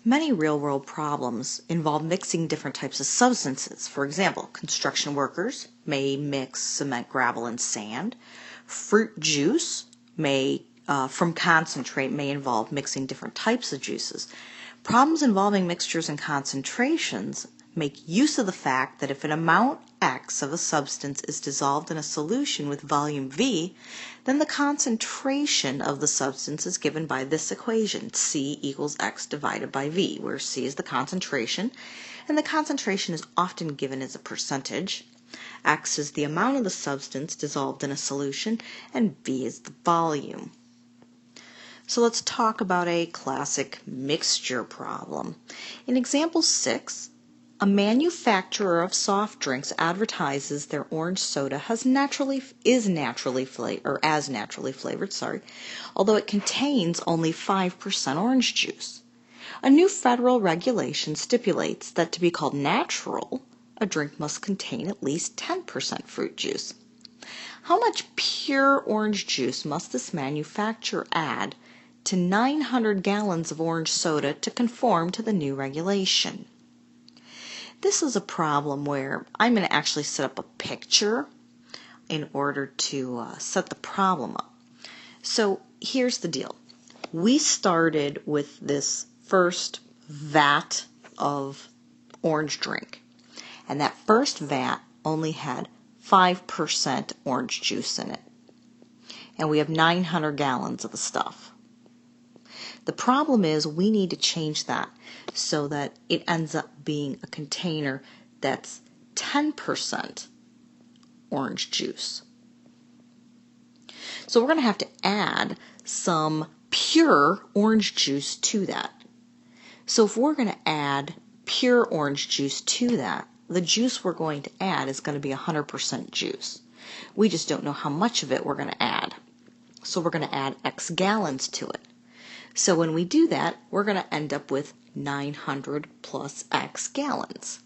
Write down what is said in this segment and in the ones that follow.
Many real-world problems involve mixing different types of substances. For example, construction workers may mix cement, gravel, and sand. Fruit juice from concentrate may involve mixing different types of juices. Problems involving mixtures and concentrations make use of the fact that if an amount X of a substance is dissolved in a solution with volume V, then the concentration of the substance is given by this equation, C equals X divided by V, where C is the concentration, and the concentration is often given as a percentage. X is the amount of the substance dissolved in a solution, and V is the volume. So let's talk about a classic mixture problem. In example 6, a manufacturer of soft drinks advertises their orange soda is naturally flavored, although it contains only 5% orange juice. A new federal regulation stipulates that to be called natural, a drink must contain at least 10% fruit juice. How much pure orange juice must this manufacturer add to 900 gallons of orange soda to conform to the new regulation? This is a problem where I'm going to actually set up a picture in order to set the problem up. So here's the deal. We started with this first vat of orange drink, and that first vat only had 5% orange juice in it, and we have 900 gallons of the stuff. The problem is we need to change that so that it ends up being a container that's 10% orange juice. So we're going to have to add some pure orange juice to that. So if we're going to add pure orange juice to that, the juice we're going to add is going to be 100% juice. We just don't know how much of it we're going to add. So we're going to add X gallons to it. So when we do that, we're going to end up with 900 plus X gallons.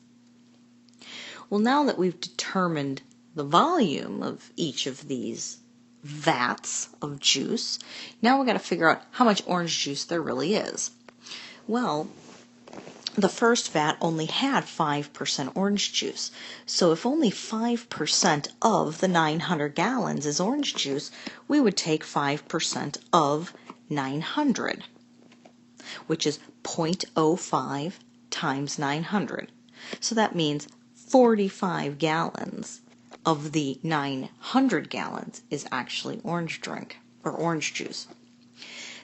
Well, now that we've determined the volume of each of these vats of juice, now we've got to figure out how much orange juice there really is. Well, the first vat only had 5% orange juice. So if only 5% of the 900 gallons is orange juice, we would take 5% of 900, which is 0.05 times 900. So that means 45 gallons of the 900 gallons is actually orange drink or orange juice.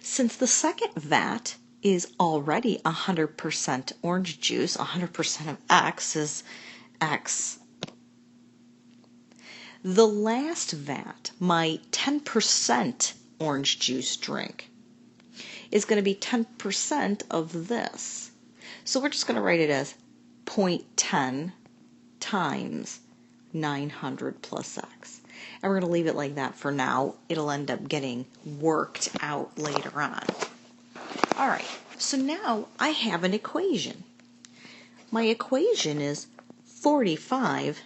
Since the second vat is already 100% orange juice, 100% of X is X. The last vat, my 10% orange juice drink, is going to be 10% of this. So we're just going to write it as 0.10 times 900 plus X. And we're going to leave it like that for now. It'll end up getting worked out later on. All right, so now I have an equation. My equation is 45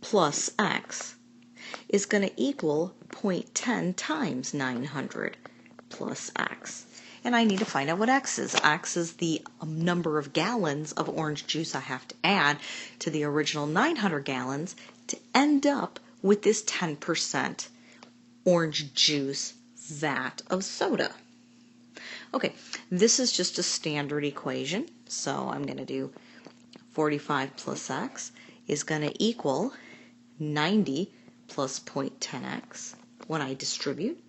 plus X is going to equal 0.10 times 900 plus X. And I need to find out what X is. X is the number of gallons of orange juice I have to add to the original 900 gallons to end up with this 10% orange juice vat of soda. Okay, this is just a standard equation. So I'm going to do 45 plus X is going to equal 90 plus 0.10X. When I distribute,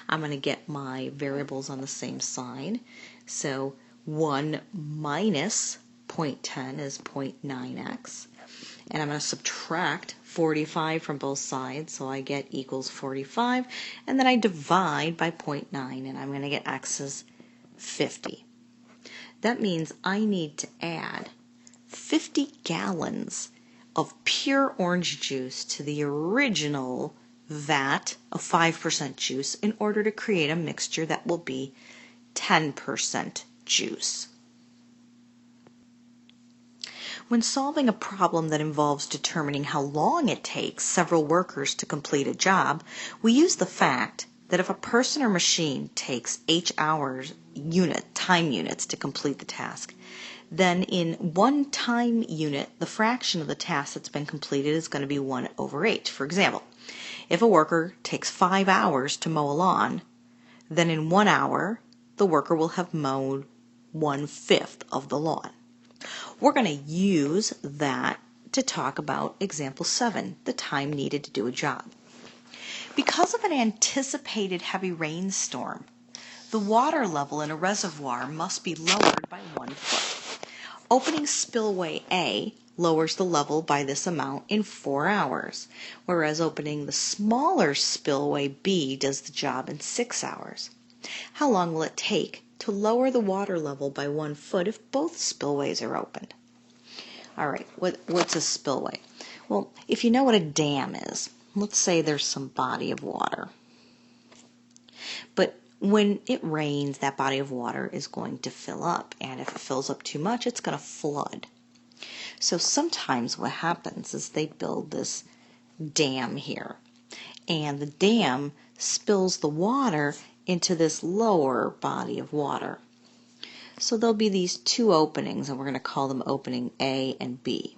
I'm going to get my variables on the same side. So 1 minus 0.10 is 0.9x. And I'm going to subtract 45 from both sides, so I get equals 45. And then I divide by 0.9, and I'm going to get x is 50. That means I need to add 50 gallons of pure orange juice to the original vat of 5% juice in order to create a mixture that will be 10% juice. When solving a problem that involves determining how long it takes several workers to complete a job, we use the fact that if a person or machine takes 8 hours time units to complete the task. Then in 1 time unit, the fraction of the task that's been completed is going to be 1/8. For example, if a worker takes 5 hours to mow a lawn, then in 1 hour, the worker will have mowed 1/5 of the lawn. We're going to use that to talk about example 7, the time needed to do a job. Because of an anticipated heavy rainstorm, the water level in a reservoir must be lowered by 1 foot. Opening spillway A lowers the level by this amount in 4 hours, whereas opening the smaller spillway B does the job in 6 hours. How long will it take to lower the water level by 1 foot if both spillways are opened? All right, what's a spillway? Well, if you know what a dam is, let's say there's some body of water. But when it rains, that body of water is going to fill up, and if it fills up too much, it's going to flood. So sometimes what happens is they build this dam here, and the dam spills the water into this lower body of water. So there'll be these 2 openings, and we're going to call them opening A and B.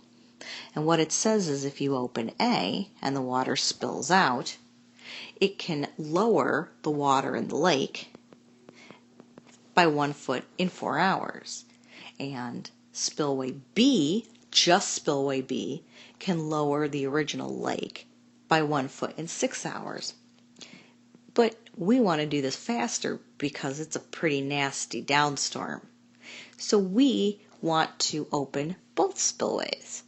And what it says is if you open A and the water spills out, it can lower the water in the lake by 1 foot in 4 hours. And spillway B, just spillway B, can lower the original lake by 1 foot in 6 hours. But we want to do this faster because it's a pretty nasty downstorm. So we want to open both spillways.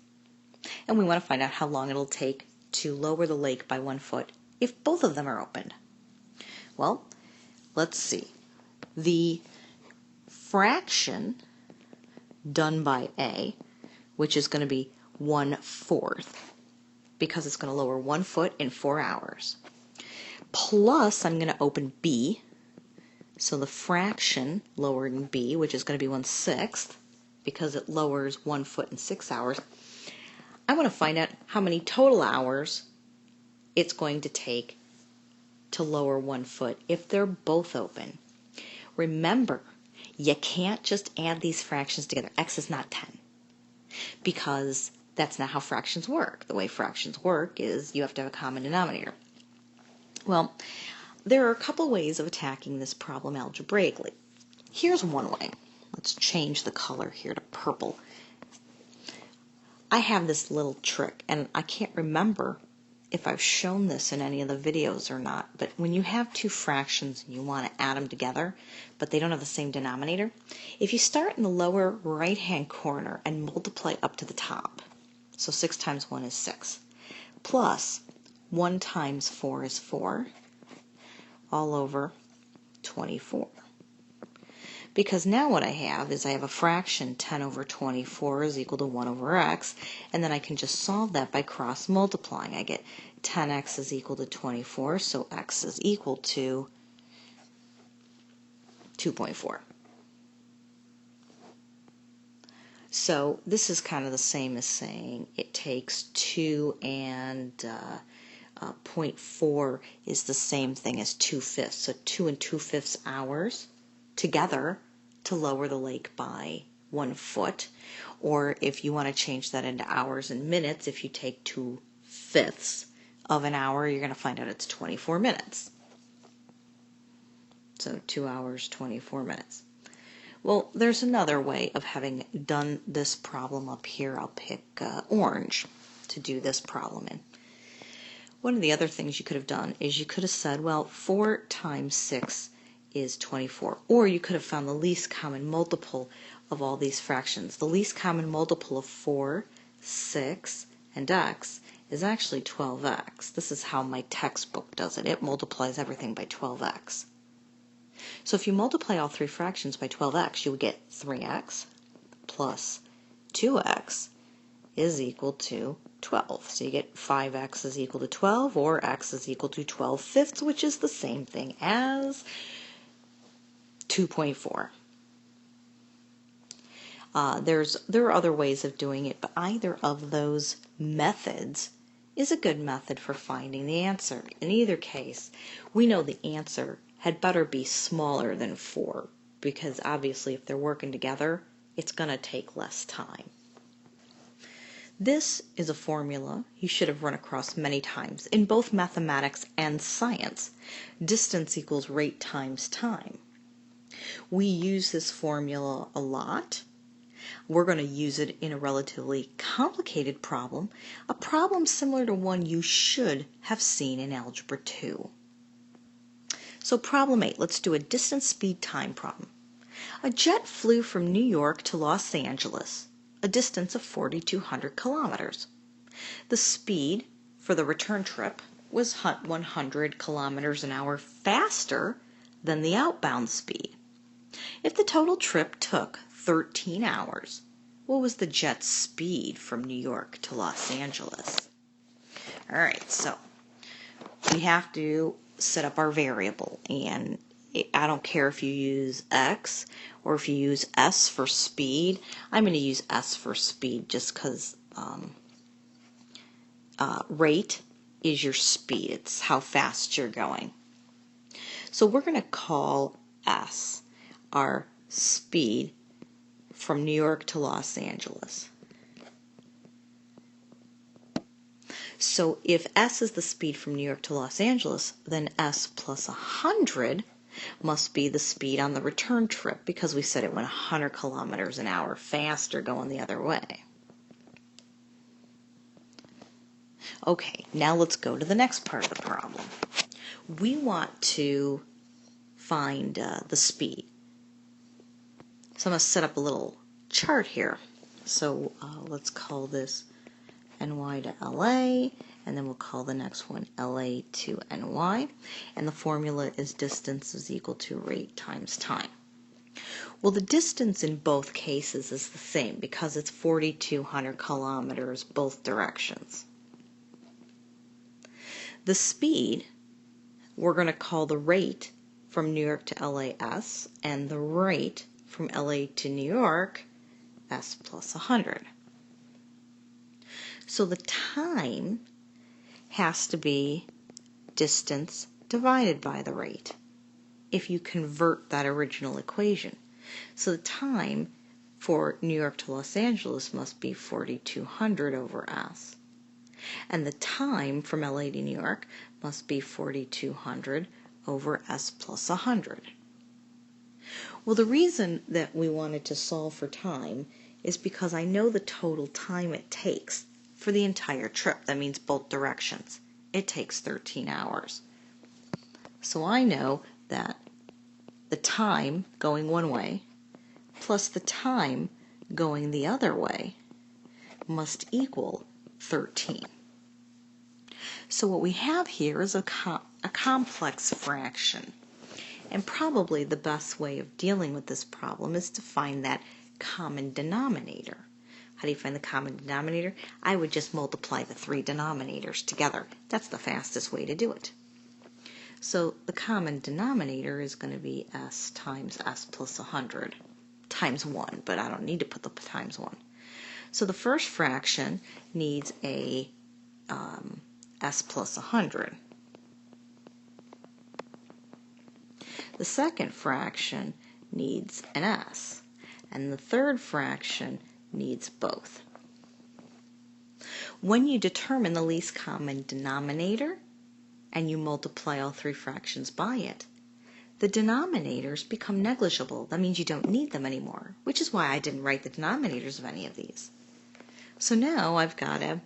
And we want to find out how long it'll take to lower the lake by 1 foot if both of them are opened. Well, let's see. The fraction done by A, which is going to be 1/4, because it's going to lower 1 foot in 4 hours. Plus, I'm going to open B, so the fraction lowering B, which is going to be 1/6, because it lowers 1 foot in 6 hours. I want to find out how many total hours it's going to take to lower 1 foot if they're both open. Remember, you can't just add these fractions together. X is not 10, because that's not how fractions work. The way fractions work is you have to have a common denominator. Well, there are a couple ways of attacking this problem algebraically. Here's one way. Let's change the color here to purple. I have this little trick, and I can't remember if I've shown this in any of the videos or not, but when you have 2 fractions and you want to add them together, but they don't have the same denominator, if you start in the lower right-hand corner and multiply up to the top, so 6 times 1 is 6, plus 1 times 4 is 4, all over 24. Because now what I have is I have a fraction 10 over 24 is equal to 1 over x, and then I can just solve that by cross multiplying. I get 10x is equal to 24, so x is equal to 2.4. So this is kind of the same as saying it takes 2 and 0.4 is the same thing as 2/5. So 2 and 2/5 hours together to lower the lake by 1 foot. Or if you want to change that into hours and minutes, if you take 2/5 of an hour, you're going to find out it's 24 minutes. So 2 hours, 24 minutes. Well, there's another way of having done this problem up here. I'll pick orange to do this problem in. One of the other things you could have done is you could have said, well, 4 times 6 is 24. Or you could have found the least common multiple of all these fractions. The least common multiple of 4, 6, and x is actually 12x. This is how my textbook does it. It multiplies everything by 12x. So if you multiply all 3 fractions by 12x, you would get 3x plus 2x is equal to 12. So you get 5x is equal to 12, or x is equal to 12/5, which is the same thing as 2.4. There are other ways of doing it, but either of those methods is a good method for finding the answer. In either case, we know the answer had better be smaller than 4 because obviously if they're working together, it's going to take less time. This is a formula you should have run across many times in both mathematics and science. Distance equals rate times time. We use this formula a lot. We're going to use it in a relatively complicated problem, a problem similar to one you should have seen in Algebra 2. So problem 8, let's do a distance, speed, time problem. A jet flew from New York to Los Angeles, a distance of 4,200 kilometers. The speed for the return trip was 100 kilometers an hour faster than the outbound speed. If the total trip took 13 hours, what was the jet's speed from New York to Los Angeles? All right, so we have to set up our variable, and I don't care if you use x or if you use s for speed. I'm going to use s for speed just because rate is your speed. It's how fast you're going. So we're going to call s our speed from New York to Los Angeles. So if s is the speed from New York to Los Angeles, then s plus 100 must be the speed on the return trip, because we said it went 100 kilometers an hour faster going the other way. Okay, now let's go to the next part of the problem. We want to find the speed. So I'm going to set up a little chart here. So let's call this NY to LA, and then we'll call the next one LA to NY, and the formula is distance is equal to rate times time. Well, the distance in both cases is the same because it's 4,200 kilometers both directions. The speed, we're going to call the rate from New York to LAS, and the rate from LA to New York, S plus 100. So the time has to be distance divided by the rate if you convert that original equation. So the time for New York to Los Angeles must be 4,200 over S. And the time from LA to New York must be 4,200 over S plus 100. Well, the reason that we wanted to solve for time is because I know the total time it takes for the entire trip. That means both directions. It takes 13 hours. So I know that the time going one way plus the time going the other way must equal 13. So what we have here is a complex fraction. And probably the best way of dealing with this problem is to find that common denominator. How do you find the common denominator? I would just multiply the three denominators together. That's the fastest way to do it. So the common denominator is going to be s times s plus 100 times 1, but I don't need to put the times 1. So the first fraction needs a s plus 100. The second fraction needs an s, and the third fraction needs both. When you determine the least common denominator and you multiply all three fractions by it, the denominators become negligible. That means you don't need them anymore, which is why I didn't write the denominators of any of these. So now I've got a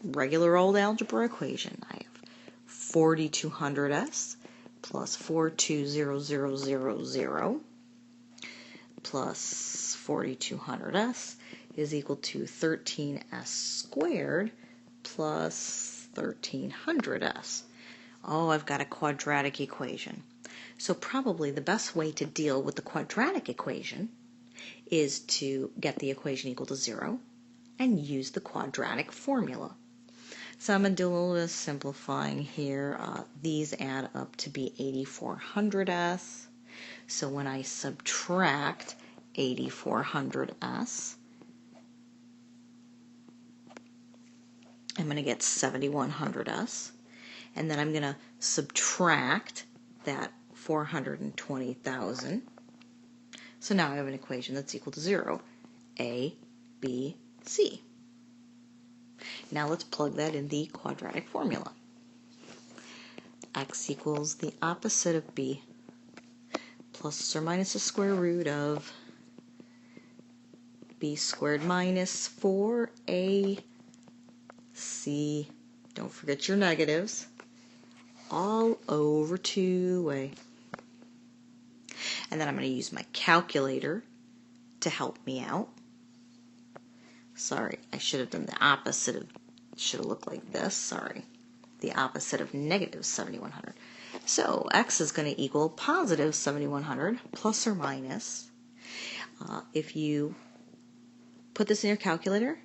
regular old algebra equation. I have 4,200s plus 420,000 plus 4,200s is equal to 13s squared plus 1,300s. Oh, I've got a quadratic equation. So probably the best way to deal with the quadratic equation is to get the equation equal to 0 and use the quadratic formula. So I'm going to do a little bit of simplifying here. These add up to be 8,400s. So when I subtract 8,400s, I'm going to get 7,100s. And then I'm going to subtract that 420,000. So now I have an equation that's equal to 0. A, B, C. Now let's plug that in the quadratic formula. X equals the opposite of B plus or minus the square root of B squared minus 4AC. Don't forget your negatives. All over 2A. And then I'm going to use my calculator to help me out. Sorry, I should have done the opposite of, should have looked like this, sorry. The opposite of negative 7,100. So x is going to equal positive 7,100 plus or minus. If you put this in your calculator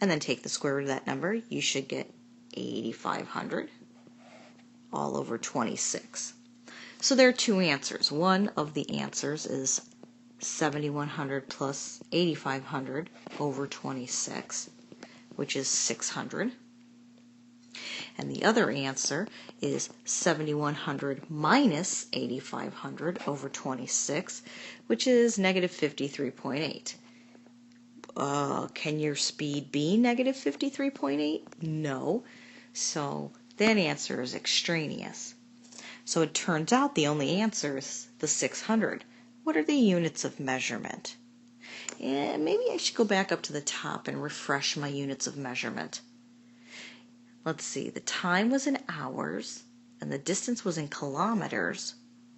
and then take the square root of that number, you should get 8,500 all over 26. So there are two answers. One of the answers is 7,100 plus 8,500 over 26, which is 600. And the other answer is 7,100 minus 8,500 over 26, which is negative 53.8. Can your speed be negative 53.8? No. So that answer is extraneous. So it turns out the only answer is the 600. What are the units of measurement? And maybe I should go back up to the top and refresh my units of measurement. Let's see, the time was in hours and the distance was in kilometers,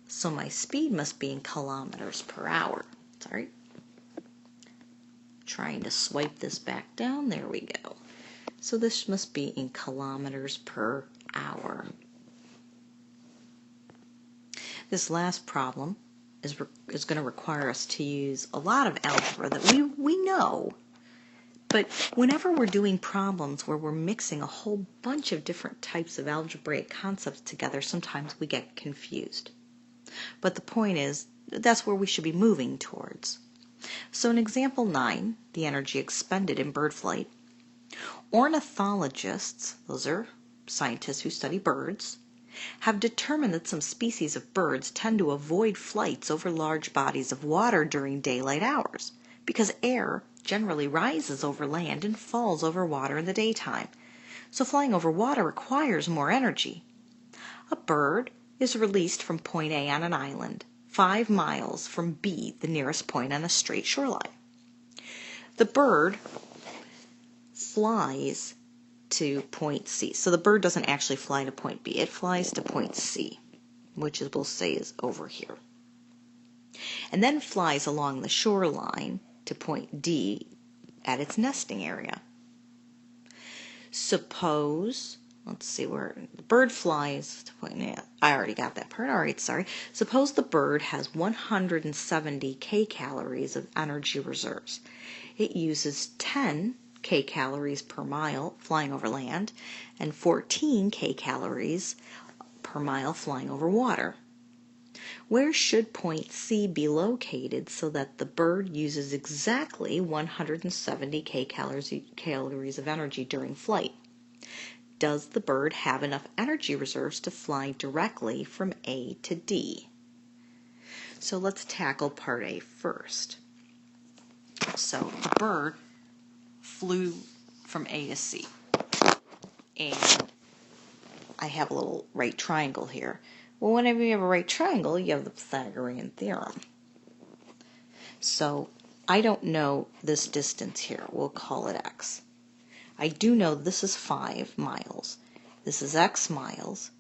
so my speed must be in kilometers per hour. Sorry. Trying to swipe this back down. There we go. So this must be in kilometers per hour. This last problem is going to require us to use a lot of algebra that we know. But whenever we're doing problems where we're mixing a whole bunch of different types of algebraic concepts together, sometimes we get confused. But the point is, that's where we should be moving towards. So in example 9, the energy expended in bird flight, ornithologists, those are scientists who study birds, have determined that some species of birds tend to avoid flights over large bodies of water during daylight hours because air generally rises over land and falls over water in the daytime. So flying over water requires more energy. A bird is released from point A on an island, 5 miles from B, the nearest point on a straight shoreline. The bird flies to point C. So the bird doesn't actually fly to point B. It flies to point C, which we'll say is over here. And then flies along the shoreline to point D at its nesting area. Suppose, let's see where the bird flies to point A. I already got that part. All right, sorry. Suppose the bird has 170 kcals of energy reserves. It uses 10 kcals per mile flying over land and 14 kcals per mile flying over water. Where should point C be located so that the bird uses exactly 170 kcals of energy during flight? Does the bird have enough energy reserves to fly directly from A to D? So let's tackle part A first. So the bird flew from A to C. And I have a little right triangle here. Well, whenever you have a right triangle, you have the Pythagorean theorem. So I don't know this distance here. We'll call it x. I do know this is 5 miles. This is x miles.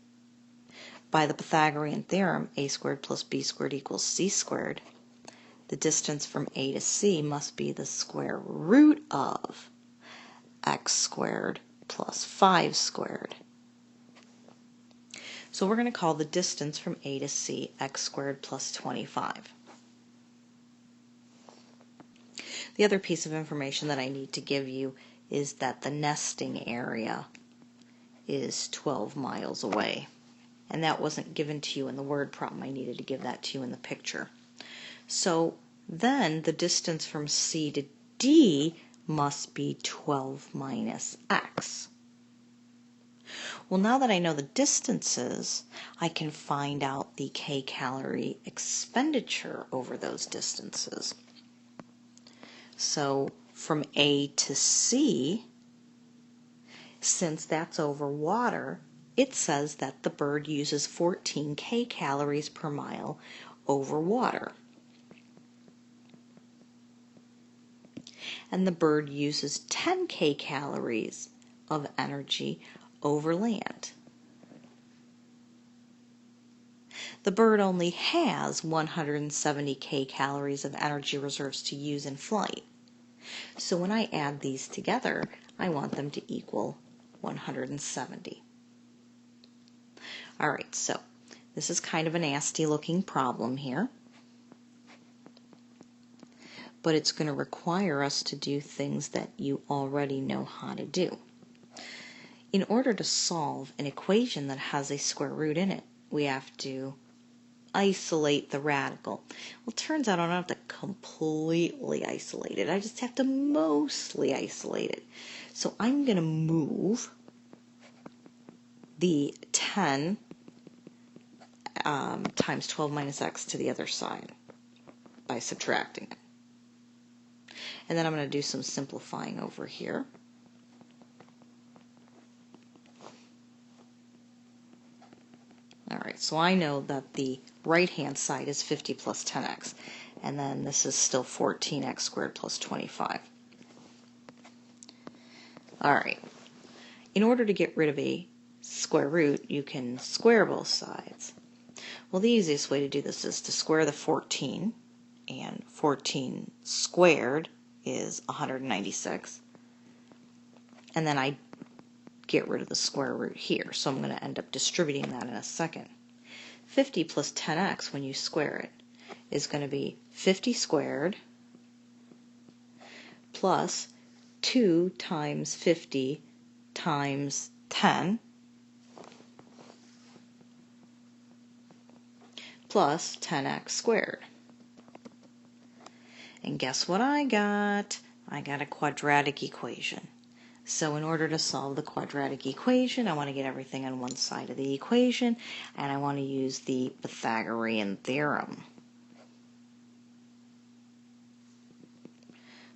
By the Pythagorean theorem, a squared plus b squared equals c squared. The distance from A to C must be the square root of x squared plus 5 squared. So we're going to call the distance from A to C x squared plus 25. The other piece of information that I need to give you is that the nesting area is 12 miles away. And that wasn't given to you in the word problem. I needed to give that to you in the picture. So then the distance from C to D must be 12 minus x. Well, now that I know the distances, I can find out the kcalorie expenditure over those distances. So from A to C, since that's over water, it says that the bird uses 14 kcalories per mile over water. And the bird uses 10 kcalories of energy over land. The bird only has 170 kcalories of energy reserves to use in flight. So when I add these together, I want them to equal 170. All right, so this is kind of a nasty looking problem here, but it's going to require us to do things that you already know how to do. In order to solve an equation that has a square root in it, we have to isolate the radical. Well, it turns out I don't have to completely isolate it. I just have to mostly isolate it. So I'm going to move the 10 times 12 minus x to the other side by subtracting it. And then I'm going to do some simplifying over here. All right, so I know that the right-hand side is 50 plus 10x, and then this is still 14x squared plus 25. All right, in order to get rid of a square root, you can square both sides. Well, the easiest way to do this is to square the 14, and 14 squared is 196, and then I get rid of the square root here, so I'm going to end up distributing that in a second. 50 plus 10x, when you square it, is going to be 50 squared plus 2 times 50 times 10 plus 10x squared. And guess what I got? I got a quadratic equation. So in order to solve the quadratic equation, I want to get everything on one side of the equation, and I want to use the Pythagorean theorem.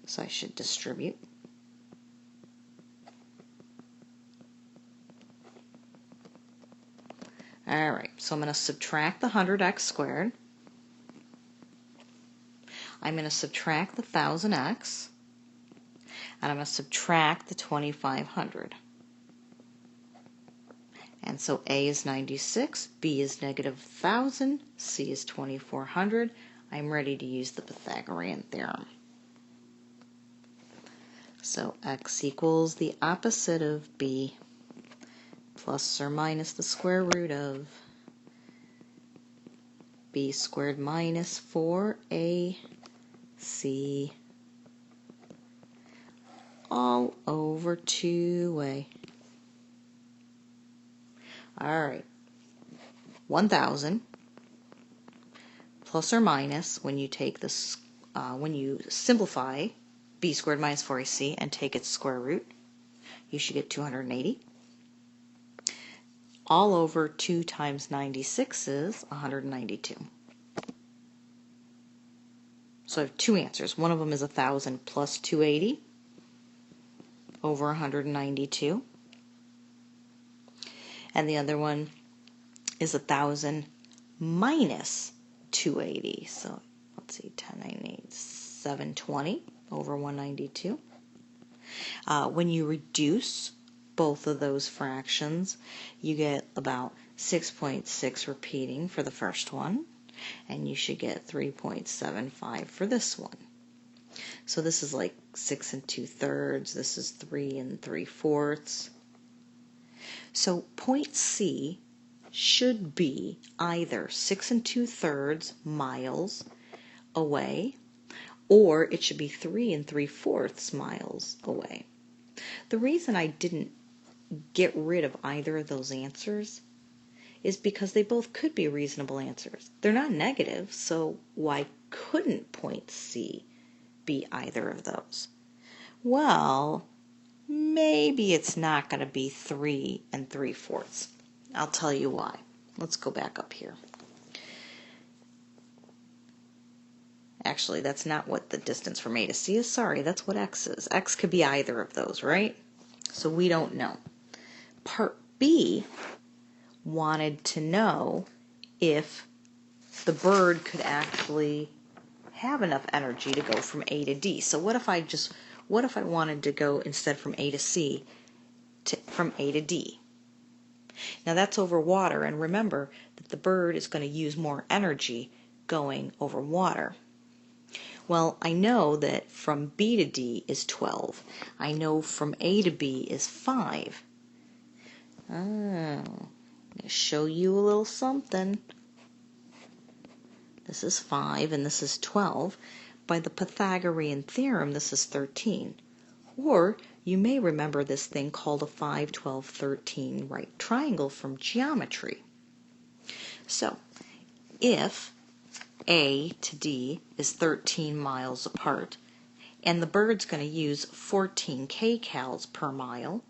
So I should distribute. All right, so I'm going to subtract the 100x squared. I'm going to subtract the 1000x. And I'm going to subtract the 2500. And so A is 96, B is negative 1000, C is 2400. I'm ready to use the Pythagorean theorem. So x equals the opposite of B plus or minus the square root of B squared minus 4AC all over 2a. All right, 1000 plus or minus, when you take this, when you simplify b squared minus 4ac and take its square root, you should get 280. All over 2 times 96 is 192. So I have two answers. One of them is 1000 plus 280 over 192. And the other one is 1000 minus 280. So let's see, 1098, 720 over 192. When you reduce both of those fractions, you get about 6.6 repeating for the first one, and you should get 3.75 for this one. So this is like 6 2/3, this is 3 3/4. So point C should be either 6 2/3 miles away, or it should be 3 3/4 miles away. The reason I didn't get rid of either of those answers is because they both could be reasonable answers. They're not negative, so why couldn't point C be either of those? Well, maybe it's not going to be 3 3/4. I'll tell you why. Let's go back up here. Actually, that's not what the distance from A to C is. Sorry, that's what X is. X could be either of those, right? So we don't know. Part B wanted to know if the bird could actually have enough energy to go from A to D. So what if I wanted to go instead from A to C from A to D? Now that's over water, and remember that the bird is going to use more energy going over water. Well, I know that from B to D is 12. I know from A to B is 5. Oh, I'm going to show you a little something. This is 5 and this is 12. By the Pythagorean theorem, this is 13. Or you may remember this thing called a 5, 12, 13 right triangle from geometry. So, if A to D is 13 miles apart, and the bird's going to use 14 kcals per mile,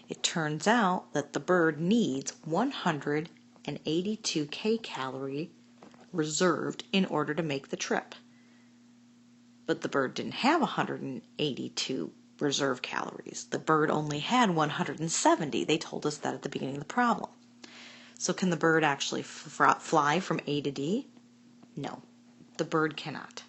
it turns out that the bird needs 182 kcal reserved in order to make the trip. But the bird didn't have 182 reserve calories. The bird only had 170. They told us that at the beginning of the problem. So can the bird actually fly from A to D? No, the bird cannot.